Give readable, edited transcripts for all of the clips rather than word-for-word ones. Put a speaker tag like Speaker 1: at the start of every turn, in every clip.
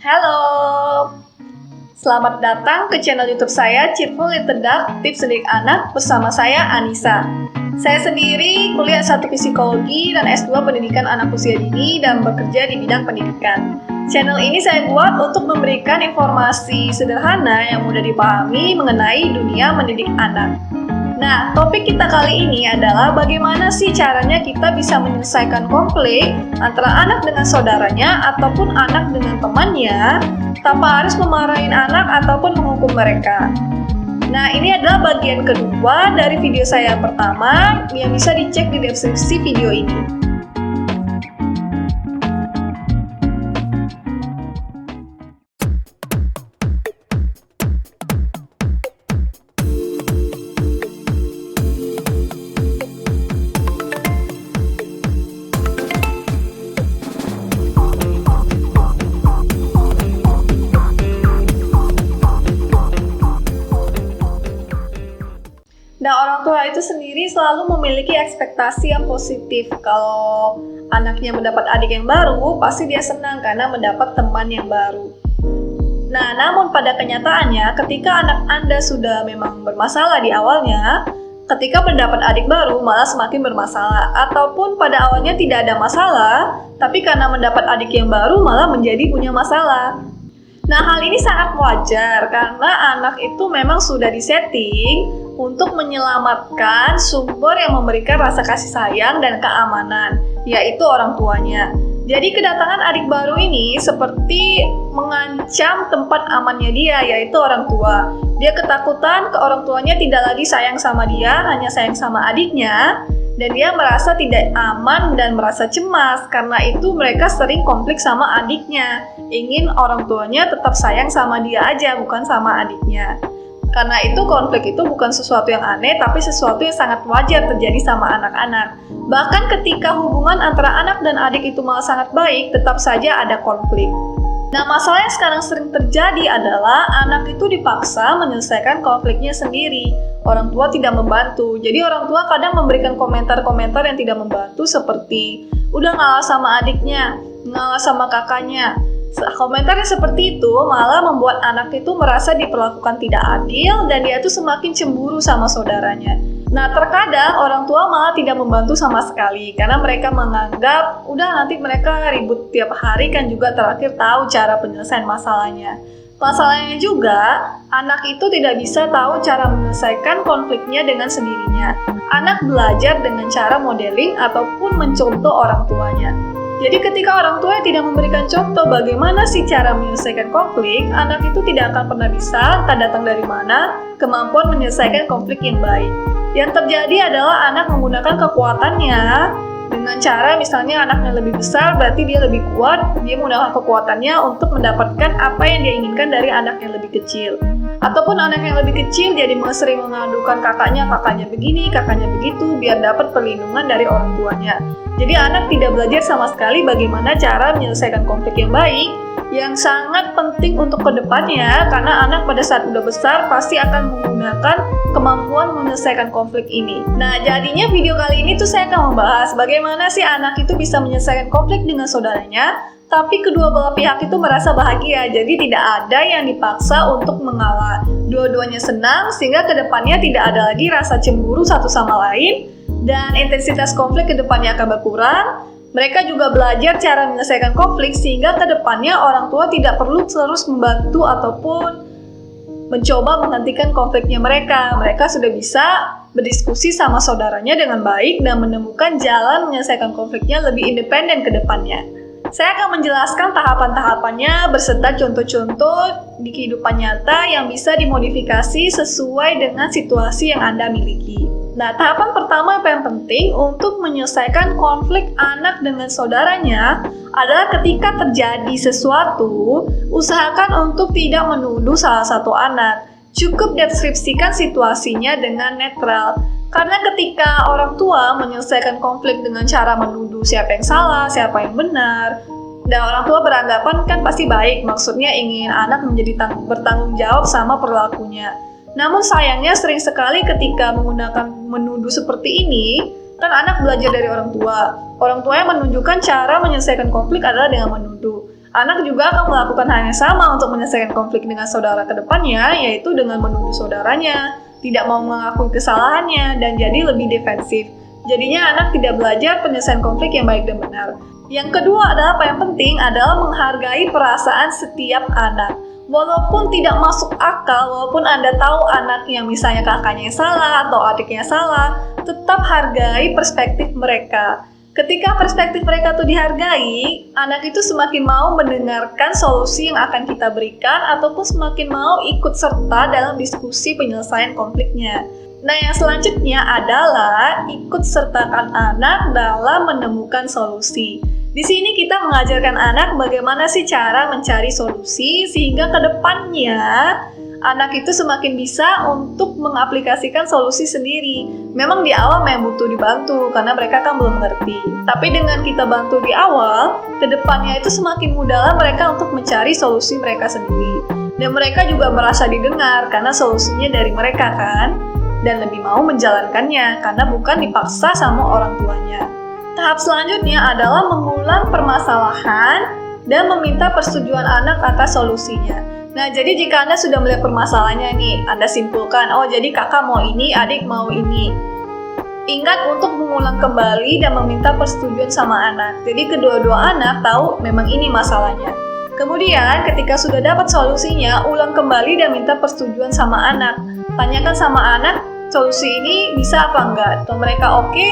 Speaker 1: Halo, selamat datang ke channel YouTube saya Cheerful Little Duck Tips Mendidik Anak bersama saya Anissa. Saya sendiri kuliah S1 Psikologi dan S2 Pendidikan Anak Usia Dini dan bekerja di bidang pendidikan. Channel ini saya buat untuk memberikan informasi sederhana yang mudah dipahami mengenai dunia mendidik anak. Nah, topik kita kali ini adalah bagaimana sih caranya kita bisa menyelesaikan konflik antara anak dengan saudaranya ataupun anak dengan temannya tanpa harus memarahin anak ataupun menghukum mereka. Nah, ini adalah bagian kedua dari video saya yang pertama yang bisa dicek di deskripsi video ini. Nah, orang tua itu sendiri selalu memiliki ekspektasi yang positif. Kalau anaknya mendapat adik yang baru, pasti dia senang karena mendapat teman yang baru. Nah, namun pada kenyataannya, ketika anak Anda sudah memang bermasalah di awalnya, ketika mendapat adik baru malah semakin bermasalah. Ataupun pada awalnya tidak ada masalah, tapi karena mendapat adik yang baru malah menjadi punya masalah. Nah, hal ini sangat wajar karena anak itu memang sudah disetting untuk menyelamatkan sumber yang memberikan rasa kasih sayang dan keamanan, yaitu orang tuanya. Jadi kedatangan adik baru ini seperti mengancam tempat amannya dia, yaitu orang tua. Dia ketakutan ke orang tuanya tidak lagi sayang sama dia, hanya sayang sama adiknya. Dan dia merasa tidak aman dan merasa cemas, karena itu mereka sering konflik sama adiknya. Ingin orang tuanya tetap sayang sama dia aja, bukan sama adiknya. Karena itu konflik itu bukan sesuatu yang aneh, tapi sesuatu yang sangat wajar terjadi sama anak-anak. Bahkan ketika hubungan antara anak dan adik itu malah sangat baik, tetap saja ada konflik. Nah, masalah yang sekarang sering terjadi adalah anak itu dipaksa menyelesaikan konfliknya sendiri. Orang tua tidak membantu. Jadi orang tua kadang memberikan komentar-komentar yang tidak membantu seperti udah ngalah sama adiknya, ngalah sama kakaknya. Komentarnya seperti itu malah membuat anak itu merasa diperlakukan tidak adil dan dia itu semakin cemburu sama saudaranya. Nah, terkadang orang tua malah tidak membantu sama sekali karena mereka menganggap udah nanti mereka ribut tiap hari kan juga terakhir tahu cara penyelesaian masalahnya. Masalahnya juga, anak itu tidak bisa tahu cara menyelesaikan konfliknya dengan sendirinya. Anak belajar dengan cara modeling ataupun mencontoh orang tuanya. Jadi ketika orang tua tidak memberikan contoh bagaimana sih cara menyelesaikan konflik, anak itu tidak akan pernah bisa, entah datang dari mana, kemampuan menyelesaikan konflik yang baik. Yang terjadi adalah anak menggunakan kekuatannya dengan cara misalnya anaknya lebih besar, berarti dia lebih kuat, dia menggunakan kekuatannya untuk mendapatkan apa yang dia inginkan dari anak yang lebih kecil. Ataupun anak yang lebih kecil jadi sering mengadukan kakaknya begini, kakaknya begitu, biar dapat perlindungan dari orang tuanya. Jadi anak tidak belajar sama sekali bagaimana cara menyelesaikan konflik yang baik, yang sangat penting untuk kedepannya, karena anak pada saat udah besar pasti akan menggunakan kemampuan menyelesaikan konflik ini. Nah, jadinya video kali ini tuh saya akan membahas bagaimana sih anak itu bisa menyelesaikan konflik dengan saudaranya, tapi kedua belah pihak itu merasa bahagia, jadi tidak ada yang dipaksa untuk mengalah. Dua-duanya senang, sehingga kedepannya tidak ada lagi rasa cemburu satu sama lain, dan intensitas konflik kedepannya akan berkurang. Mereka juga belajar cara menyelesaikan konflik, sehingga kedepannya orang tua tidak perlu terus membantu ataupun mencoba menghentikan konfliknya mereka. Mereka sudah bisa berdiskusi sama saudaranya dengan baik dan menemukan jalan menyelesaikan konfliknya lebih independen ke depannya. Saya akan menjelaskan tahapan-tahapannya beserta contoh-contoh di kehidupan nyata yang bisa dimodifikasi sesuai dengan situasi yang Anda miliki. Nah, tahapan pertama yang penting untuk menyelesaikan konflik anak dengan saudaranya adalah ketika terjadi sesuatu, usahakan untuk tidak menuduh salah satu anak. Cukup deskripsikan situasinya dengan netral. Karena ketika orang tua menyelesaikan konflik dengan cara menuduh siapa yang salah, siapa yang benar, dan orang tua beranggapan kan pasti baik, maksudnya ingin anak menjadi bertanggung jawab sama perilakunya. Namun sayangnya sering sekali ketika menggunakan menuduh seperti ini, kan anak belajar dari orang tua. Orang tua yang menunjukkan cara menyelesaikan konflik adalah dengan menuduh. Anak juga akan melakukan hal yang sama untuk menyelesaikan konflik dengan saudara ke depannya, yaitu dengan menuduh saudaranya, tidak mau mengakui kesalahannya, dan jadi lebih defensif. Jadinya anak tidak belajar penyelesaian konflik yang baik dan benar. Yang kedua adalah apa yang penting adalah menghargai perasaan setiap anak. Walaupun tidak masuk akal, walaupun Anda tahu anak yang misalnya kakaknya yang salah atau adiknya salah, tetap hargai perspektif mereka. Ketika perspektif mereka itu dihargai, anak itu semakin mau mendengarkan solusi yang akan kita berikan ataupun semakin mau ikut serta dalam diskusi penyelesaian konfliknya. Nah, yang selanjutnya adalah ikut sertakan anak dalam menemukan solusi. Di sini kita mengajarkan anak bagaimana sih cara mencari solusi sehingga ke depannya anak itu semakin bisa untuk mengaplikasikan solusi sendiri. Memang di awal memang butuh dibantu karena mereka kan belum mengerti. Tapi dengan kita bantu di awal, ke depannya itu semakin mudahlah mereka untuk mencari solusi mereka sendiri. Dan mereka juga merasa didengar karena solusinya dari mereka kan. Dan lebih mau menjalankannya karena bukan dipaksa sama orang tuanya. Tahap selanjutnya adalah mengulang permasalahan dan meminta persetujuan anak atas solusinya. Nah, jadi jika Anda sudah melihat permasalahannya nih, Anda simpulkan, oh jadi kakak mau ini, adik mau ini. Ingat untuk mengulang kembali dan meminta persetujuan sama anak. Jadi kedua-dua anak tahu memang ini masalahnya. Kemudian ketika sudah dapat solusinya, ulang kembali dan minta persetujuan sama anak. Tanyakan sama anak, solusi ini bisa apa enggak? Kalau mereka oke,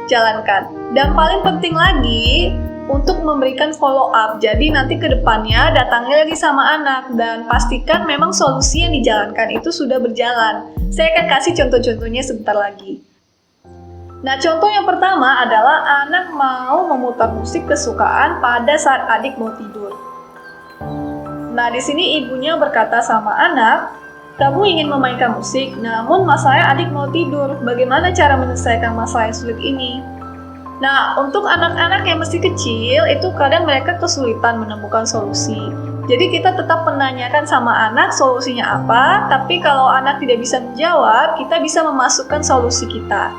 Speaker 1: jalankan. Dan paling penting lagi, untuk memberikan follow up. Jadi nanti ke depannya datangnya lagi sama anak dan pastikan memang solusi yang dijalankan itu sudah berjalan. Saya akan kasih contoh-contohnya sebentar lagi. Nah, contoh yang pertama adalah anak mau memutar musik kesukaan pada saat adik mau tidur. Nah, di sini ibunya berkata sama anak, "Kamu ingin memainkan musik, namun masalahnya adik mau tidur. Bagaimana cara menyelesaikan masalah yang sulit ini?" Nah, untuk anak-anak yang masih kecil, itu kadang mereka kesulitan menemukan solusi. Jadi kita tetap menanyakan sama anak solusinya apa, tapi kalau anak tidak bisa menjawab, kita bisa memasukkan solusi kita.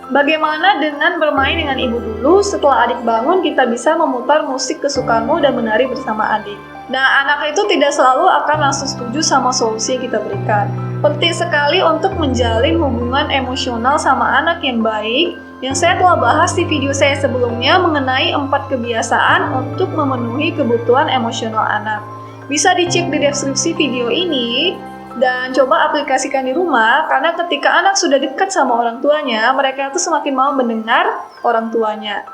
Speaker 1: Bagaimana dengan bermain dengan ibu dulu, setelah adik bangun kita bisa memutar musik kesukaanmu dan menari bersama adik. Nah, anak itu tidak selalu akan langsung setuju sama solusi yang kita berikan. Penting sekali untuk menjalin hubungan emosional sama anak yang baik, yang saya telah bahas di video saya sebelumnya mengenai 4 kebiasaan untuk memenuhi kebutuhan emosional anak. Bisa dicek di deskripsi video ini dan coba aplikasikan di rumah karena ketika anak sudah dekat sama orang tuanya, mereka itu semakin mau mendengar orang tuanya.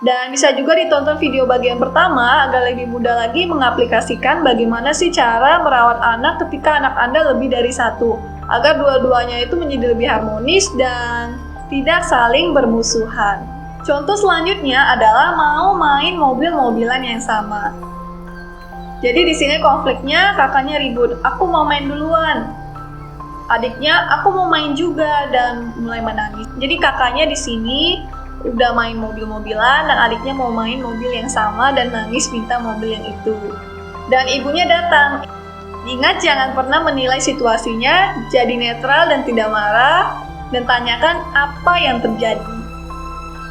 Speaker 1: Dan bisa juga ditonton video bagian pertama agar lebih mudah lagi mengaplikasikan bagaimana sih cara merawat anak ketika anak Anda lebih dari satu, agar dua-duanya itu menjadi lebih harmonis dan tidak saling bermusuhan. Contoh selanjutnya adalah mau main mobil-mobilan yang sama. Jadi di sini konfliknya kakaknya ribut, aku mau main duluan. Adiknya, aku mau main juga dan mulai menangis. Jadi kakaknya di sini udah main mobil-mobilan dan adiknya mau main mobil yang sama dan nangis minta mobil yang itu. Dan ibunya datang. Ingat jangan pernah menilai situasinya, jadi netral dan tidak marah. Dan tanyakan apa yang terjadi.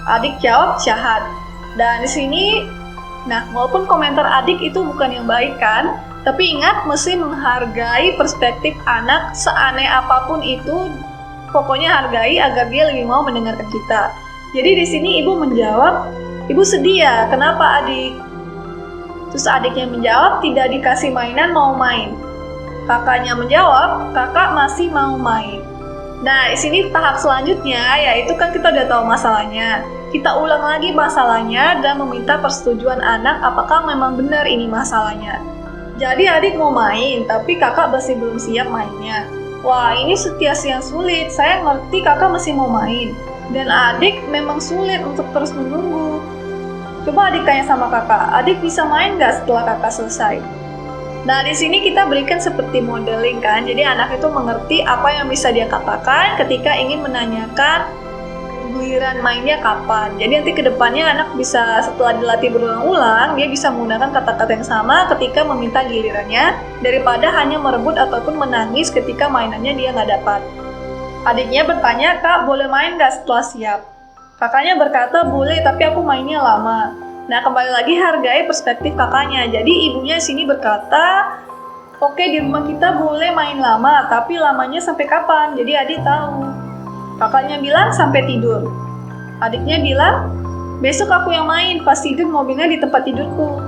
Speaker 1: Adik jawab jahat. Dan di sini, nah walaupun komentar adik itu bukan yang baik kan, tapi ingat mesti menghargai perspektif anak seaneh apapun itu. Pokoknya hargai agar dia lebih mau mendengarkan kita. Jadi di sini ibu menjawab, ibu sedih ya, kenapa adik? Terus adiknya menjawab, tidak dikasih mainan mau main. Kakaknya menjawab, kakak masih mau main. Nah, di sini tahap selanjutnya, yaitu kan kita udah tahu masalahnya. Kita ulang lagi masalahnya dan meminta persetujuan anak apakah memang benar ini masalahnya. Jadi adik mau main, tapi kakak masih belum siap mainnya. Wah, ini situasi yang sulit, saya ngerti kakak masih mau main. Dan adik memang sulit untuk terus menunggu. Coba adik tanya sama kakak, adik bisa main nggak setelah kakak selesai? Nah, di sini kita berikan seperti modeling kan, jadi anak itu mengerti apa yang bisa dia katakan ketika ingin menanyakan giliran mainnya kapan. Jadi nanti ke depannya anak bisa setelah dilatih berulang-ulang, dia bisa menggunakan kata-kata yang sama ketika meminta gilirannya, daripada hanya merebut ataupun menangis ketika mainannya dia nggak dapat. Adiknya bertanya, kak boleh main nggak setelah siap? Kakaknya berkata, boleh tapi aku mainnya lama. Nah, kembali lagi hargai perspektif kakaknya. Jadi ibunya sini berkata, oke, di rumah kita boleh main lama, tapi lamanya sampai kapan? Jadi adik tahu. Kakaknya bilang sampai tidur. Adiknya bilang, besok aku yang main, pas tidur mobilnya di tempat tidurku.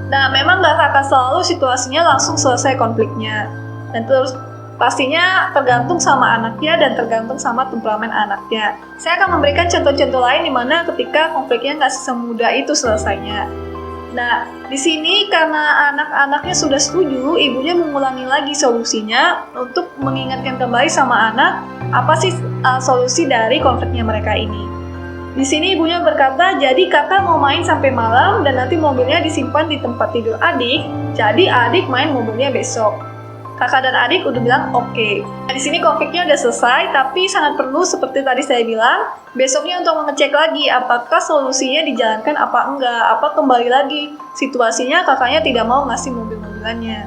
Speaker 1: Nah, memang nggak akan selalu situasinya langsung selesai konfliknya. Dan terus pastinya tergantung sama anaknya dan tergantung sama temperamen anaknya. Saya akan memberikan contoh-contoh lain di mana ketika konfliknya nggak semudah itu selesainya. Nah, di sini karena anak-anaknya sudah setuju, ibunya mengulangi lagi solusinya untuk mengingatkan kembali sama anak apa sih solusi dari konfliknya mereka ini. Di sini ibunya berkata, jadi kakak mau main sampai malam dan nanti mobilnya disimpan di tempat tidur adik, jadi adik main mobilnya besok. Kakak dan adik udah bilang oke. Nah, di sini konfliknya udah selesai, tapi sangat perlu seperti tadi saya bilang, besoknya untuk mengecek lagi apakah solusinya dijalankan apa enggak, apa kembali lagi situasinya kakaknya tidak mau ngasih mobil-mobilannya.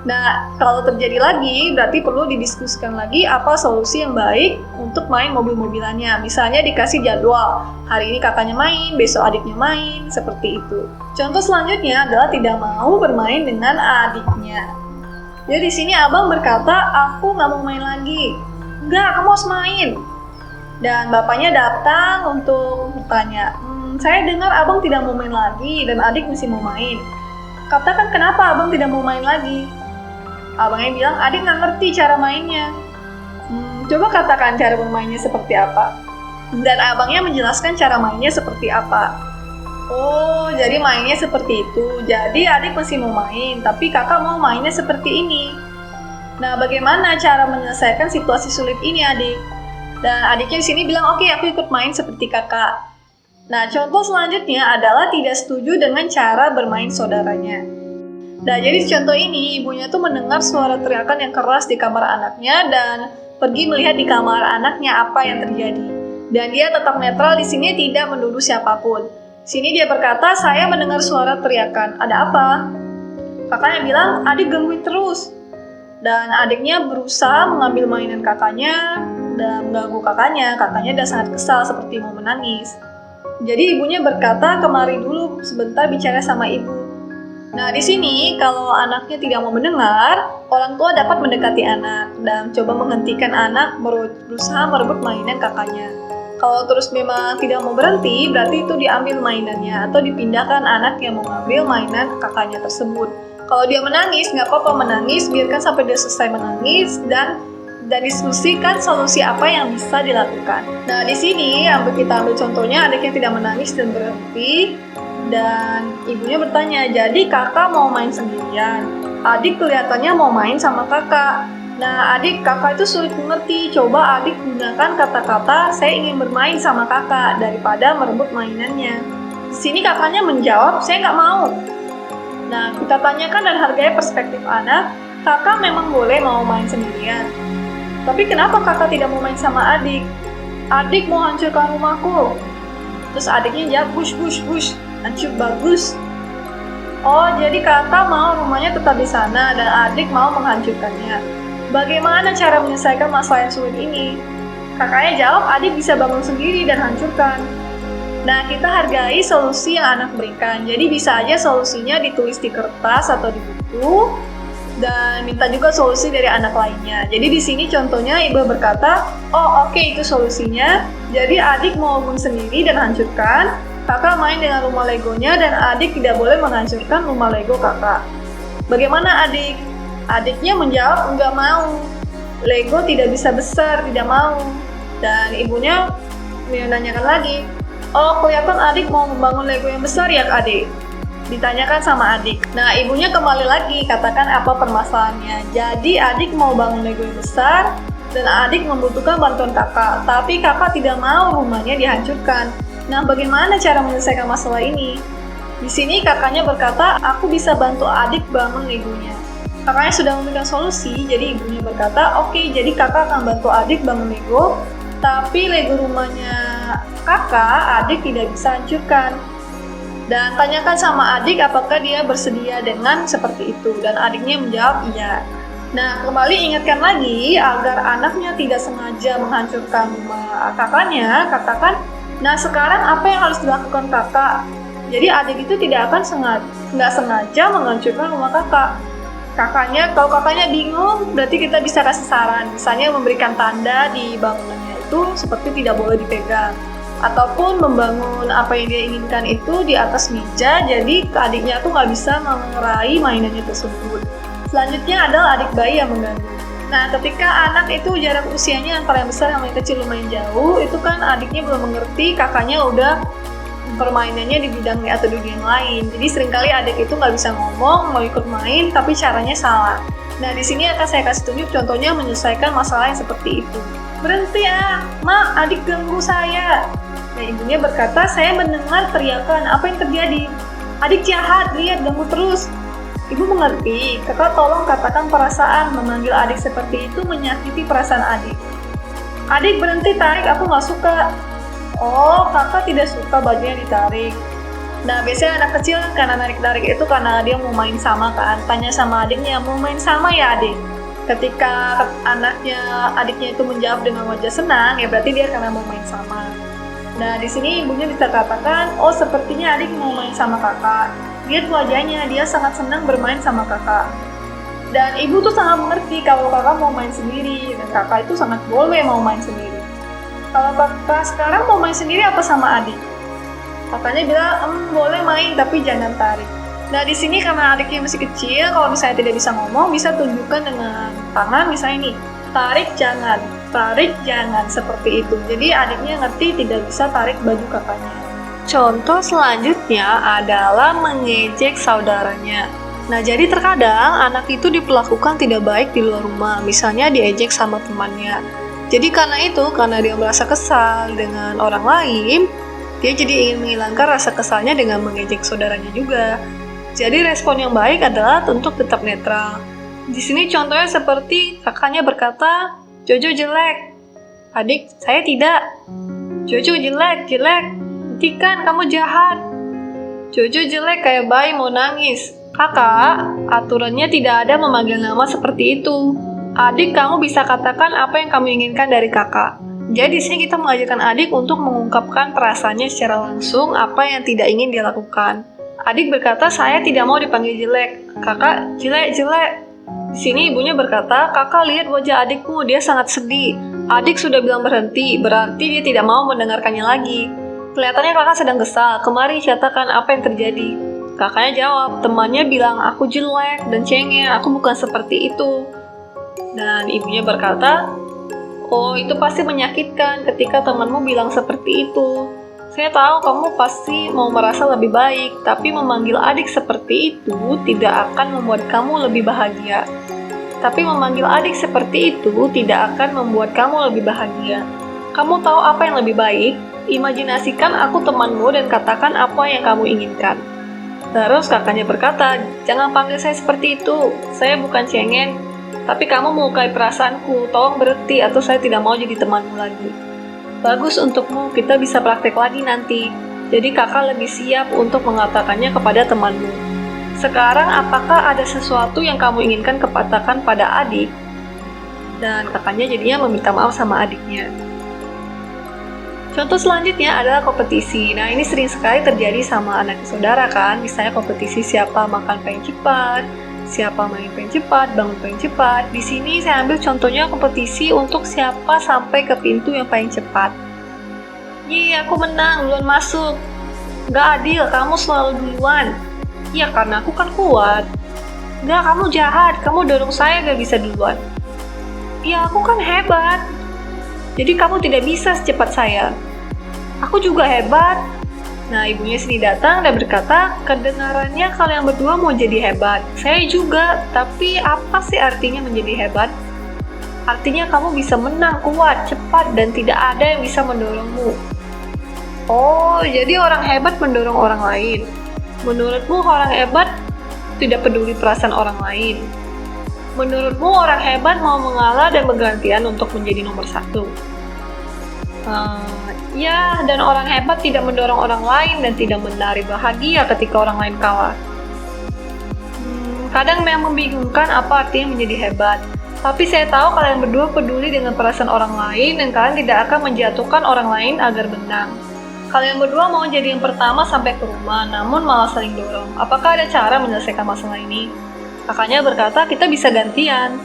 Speaker 1: Nah, kalau terjadi lagi, berarti perlu didiskusikan lagi apa solusi yang baik untuk main mobil-mobilannya. Misalnya dikasih jadwal, hari ini kakaknya main, besok adiknya main, seperti itu. Contoh selanjutnya adalah tidak mau bermain dengan adiknya. Jadi di sini abang berkata, aku nggak mau main lagi. Enggak, kamu harus main. Dan bapaknya datang untuk bertanya, saya dengar abang tidak mau main lagi dan adik masih mau main. Katakan kenapa abang tidak mau main lagi? Abangnya bilang, adik nggak ngerti cara mainnya. Coba katakan cara bermainnya seperti apa. Dan abangnya menjelaskan cara mainnya seperti apa. Oh, jadi mainnya seperti itu. Jadi adik masih mau main, tapi kakak mau mainnya seperti ini. Nah, bagaimana cara menyelesaikan situasi sulit ini, adik? Dan adiknya di sini bilang, oke, aku ikut main seperti kakak. Nah, contoh selanjutnya adalah tidak setuju dengan cara bermain saudaranya. Nah, jadi contoh ini, ibunya tuh mendengar suara teriakan yang keras di kamar anaknya dan pergi melihat di kamar anaknya apa yang terjadi. Dan dia tetap netral di sini, tidak menuduh siapapun. Sini dia berkata, saya mendengar suara teriakan. Ada apa? Kakaknya bilang, adik gangguin terus. Dan adiknya berusaha mengambil mainan kakaknya dan mengganggu kakaknya. Kakaknya udah sangat kesal seperti mau menangis. Jadi ibunya berkata, kemari dulu sebentar bicara sama ibu. Nah, di sini kalau anaknya tidak mau mendengar, orang tua dapat mendekati anak dan coba menghentikan anak berusaha merebut mainan kakaknya. Kalau terus memang tidak mau berhenti, berarti itu diambil mainannya atau dipindahkan anak yang mau mengambil mainan kakaknya tersebut. Kalau dia menangis, nggak apa-apa menangis, biarkan sampai dia selesai menangis dan diskusikan solusi apa yang bisa dilakukan. Nah, di sini kita ambil contohnya adik yang tidak menangis dan berhenti dan ibunya bertanya, jadi kakak mau main sendirian? Adik kelihatannya mau main sama kakak. Nah, kakak itu sulit mengerti. Coba adik gunakan kata-kata, saya ingin bermain sama kakak, daripada merebut mainannya. Sini kakaknya menjawab, saya nggak mau. Nah, kita tanyakan dan hargai perspektif anak, kakak memang boleh mau main sendirian. Tapi kenapa kakak tidak mau main sama adik? Adik mau hancurkan rumahku. Terus adiknya jawab, bush, hancur bagus. Oh, jadi kakak mau rumahnya tetap di sana dan adik mau menghancurkannya. Bagaimana cara menyelesaikan masalah yang sulit ini? Kakaknya jawab, adik bisa bangun sendiri dan hancurkan. Nah, kita hargai solusi yang anak berikan. Jadi bisa aja solusinya ditulis di kertas atau di buku, dan minta juga solusi dari anak lainnya. Jadi di sini contohnya ibu berkata, oh oke, itu solusinya. Jadi adik mau bangun sendiri dan hancurkan. Kakak main dengan rumah legonya dan adik tidak boleh menghancurkan rumah lego kakak. Bagaimana adik? Adiknya menjawab, enggak mau. Lego tidak bisa besar, tidak mau. Dan ibunya menanyakan lagi, oh kelihatan adik mau membangun Lego yang besar ya adik? Ditanyakan sama adik. Nah, ibunya kembali lagi, katakan apa permasalahannya. Jadi adik mau bangun Lego yang besar dan adik membutuhkan bantuan kakak. Tapi kakak tidak mau rumahnya dihancurkan. Nah, bagaimana cara menyelesaikan masalah ini? Di sini kakaknya berkata, aku bisa bantu adik bangun Legonya. Kakaknya sudah memberikan solusi, jadi ibunya berkata, oke, jadi kakak akan bantu adik bangun Lego, tapi Lego rumahnya kakak, adik tidak bisa hancurkan. Dan tanyakan sama adik apakah dia bersedia dengan seperti itu, dan adiknya menjawab iya. Nah, kembali ingatkan lagi agar anaknya tidak sengaja menghancurkan rumah kakaknya, katakan, nah sekarang apa yang harus dilakukan kakak? Jadi adik itu tidak akan nggak sengaja menghancurkan rumah kakak. Kalau kakaknya bingung, berarti kita bisa kasih saran. Misalnya memberikan tanda di bangunannya itu seperti tidak boleh dipegang. Ataupun membangun apa yang dia inginkan itu di atas meja, jadi adiknya tuh nggak bisa mengerai mainannya tersebut. Selanjutnya adalah adik bayi yang mengganggu. Nah, ketika anak itu jarak usianya antara yang besar sama yang kecil lumayan jauh, itu kan adiknya belum mengerti, kakaknya udah permainannya di bidang atau dunia yang lain. Jadi seringkali adik itu nggak bisa ngomong, mau ikut main, tapi caranya salah. Nah, di sini akan saya kasih tunjuk contohnya menyelesaikan masalah yang seperti itu. Berhenti ya, Ma, adik ganggu saya. Nah, ibunya berkata, saya mendengar teriakan, apa yang terjadi? Adik jahat, lihat ganggu terus. Ibu mengerti, kakak tolong katakan perasaan, memanggil adik seperti itu menyakiti perasaan adik. Adik berhenti tarik, aku nggak suka. Oh, kakak tidak suka bajunya ditarik. Nah, biasanya anak kecil karena narik-tarik itu karena dia mau main sama kan. Tanya sama adiknya, mau main sama ya adik? Ketika adiknya itu menjawab dengan wajah senang, ya berarti dia karena mau main sama. Nah, di sini ibunya bisa katakan, oh sepertinya adik mau main sama kakak. Lihat wajahnya, dia sangat senang bermain sama kakak. Dan ibu tuh sangat mengerti kalau kakak mau main sendiri, dan kakak itu sangat boleh mau main sendiri. Kalau kakak sekarang mau main sendiri apa sama adik? Kakaknya bilang, boleh main tapi jangan tarik. Nah, di sini karena adiknya masih kecil, kalau misalnya tidak bisa ngomong, bisa tunjukkan dengan tangan, misalnya nih, tarik jangan, seperti itu. Jadi adiknya ngerti tidak bisa tarik baju kakaknya. Contoh selanjutnya adalah mengejek saudaranya. Nah, jadi terkadang anak itu diperlakukan tidak baik di luar rumah, misalnya diejek sama temannya. Jadi karena dia merasa kesal dengan orang lain, dia jadi ingin menghilangkan rasa kesalnya dengan mengejek saudaranya juga. Jadi respon yang baik adalah untuk tetap netral. Di sini contohnya seperti kakaknya berkata, Jojo jelek. Adik, saya tidak. Jojo jelek. Hentikan, kamu jahat. Jojo jelek kayak bayi mau nangis. Kakak, aturannya tidak ada memanggil nama seperti itu. Adik, kamu bisa katakan apa yang kamu inginkan dari kakak. Jadi di sini kita mengajarkan adik untuk mengungkapkan perasaannya secara langsung apa yang tidak ingin dia lakukan. Adik berkata, saya tidak mau dipanggil jelek. Kakak, jelek. Di sini ibunya berkata, kakak lihat wajah adikmu, dia sangat sedih. Adik sudah bilang berhenti, berarti dia tidak mau mendengarkannya lagi. Kelihatannya kakak sedang kesal, kemari katakan apa yang terjadi. Kakaknya jawab, temannya bilang aku jelek dan cengeng, aku bukan seperti itu. Dan ibunya berkata, oh itu pasti menyakitkan ketika temanmu bilang seperti itu. Saya tahu kamu pasti mau merasa lebih baik, tapi memanggil adik seperti itu tidak akan membuat kamu lebih bahagia. Kamu tahu apa yang lebih baik? Imajinasikan aku temanmu dan katakan apa yang kamu inginkan. Terus kakaknya berkata, jangan panggil saya seperti itu, saya bukan cengeng, tapi kamu melukai perasaanku, tolong berhenti atau saya tidak mau jadi temanmu lagi. Bagus untukmu, kita bisa praktek lagi nanti. Jadi kakak lebih siap untuk mengatakannya kepada temanmu. Sekarang apakah ada sesuatu yang kamu inginkan katakan pada adik? Dan kakaknya jadinya meminta maaf sama adiknya. Contoh selanjutnya adalah kompetisi. Nah, ini sering sekali terjadi sama anak saudara kan. Misalnya kompetisi siapa makan paling cepat, siapa main paling cepat, bangun paling cepat. Di sini saya ambil contohnya kompetisi untuk siapa sampai ke pintu yang paling cepat. Aku menang, duluan masuk. Gak adil, kamu selalu duluan. Iya, karena aku kan kuat. Gak, kamu jahat, kamu dorong saya gak bisa duluan. Iya, aku kan hebat. Jadi kamu tidak bisa secepat saya. Aku juga hebat. Nah, ibunya sini datang dan berkata, kedengarannya kalian berdua mau jadi hebat. Saya juga, tapi apa sih artinya menjadi hebat? Artinya kamu bisa menang, kuat, cepat, dan tidak ada yang bisa mendorongmu. Oh, jadi orang hebat mendorong orang lain. Menurutmu orang hebat tidak peduli perasaan orang lain. Menurutmu orang hebat mau mengalah dan bergantian untuk menjadi nomor satu. Ya, dan orang hebat tidak mendorong orang lain dan tidak menari bahagia ketika orang lain kalah. Kadang memang membingungkan apa artinya menjadi hebat. Tapi saya tahu kalian berdua peduli dengan perasaan orang lain dan kalian tidak akan menjatuhkan orang lain agar menang. Kalian berdua mau jadi yang pertama sampai ke rumah, namun malah saling dorong. Apakah ada cara menyelesaikan masalah ini? Kakaknya berkata, kita bisa gantian.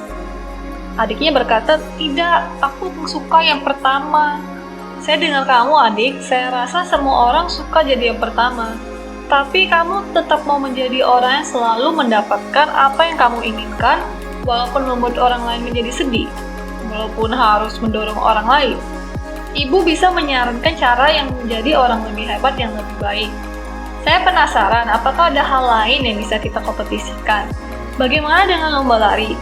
Speaker 1: Adiknya berkata, tidak, aku suka yang pertama. Saya dengar kamu, adik. Saya rasa semua orang suka jadi yang pertama. Tapi kamu tetap mau menjadi orang yang selalu mendapatkan apa yang kamu inginkan, walaupun membuat orang lain menjadi sedih, walaupun harus mendorong orang lain. Ibu bisa menyarankan cara yang menjadi orang lebih hebat yang lebih baik. Saya penasaran, apakah ada hal lain yang bisa kita kompetisikan? Bagaimana dengan lomba lari?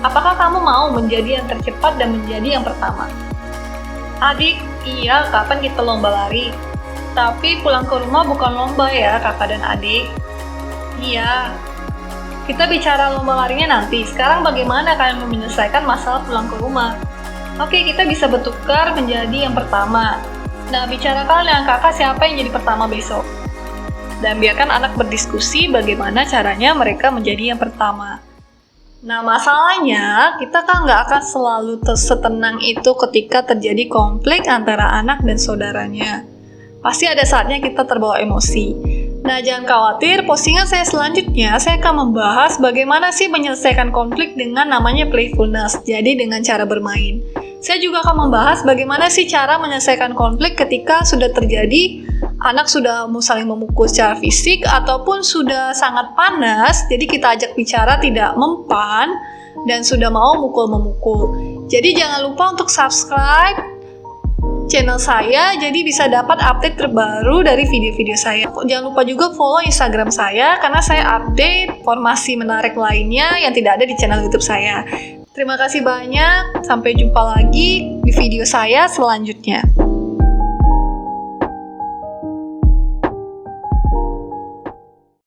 Speaker 1: Apakah kamu mau menjadi yang tercepat dan menjadi yang pertama? Adik, iya, kapan kita lomba lari? Tapi pulang ke rumah bukan lomba ya, kakak dan adik. Iya. Kita bicara lomba larinya nanti. Sekarang bagaimana kalian menyelesaikan masalah pulang ke rumah? Oke, kita bisa bertukar menjadi yang pertama. Nah, bicarakan dengan kakak siapa yang jadi pertama besok. Dan biarkan anak berdiskusi bagaimana caranya mereka menjadi yang pertama. Nah, masalahnya kita kan nggak akan selalu setenang itu ketika terjadi konflik antara anak dan saudaranya. Pasti ada saatnya kita terbawa emosi. Nah, jangan khawatir, postingan saya selanjutnya saya akan membahas bagaimana sih menyelesaikan konflik dengan namanya playfulness, jadi dengan cara bermain. Saya juga akan membahas bagaimana sih cara menyelesaikan konflik ketika sudah terjadi anak sudah saling memukul secara fisik ataupun sudah sangat panas, jadi kita ajak bicara tidak mempan dan sudah mau mukul-memukul. Jadi jangan lupa untuk subscribe channel saya, jadi bisa dapat update terbaru dari video-video saya. Jangan lupa juga follow Instagram saya, karena saya update informasi menarik lainnya yang tidak ada di channel YouTube saya. Terima kasih banyak, sampai jumpa lagi di video saya selanjutnya.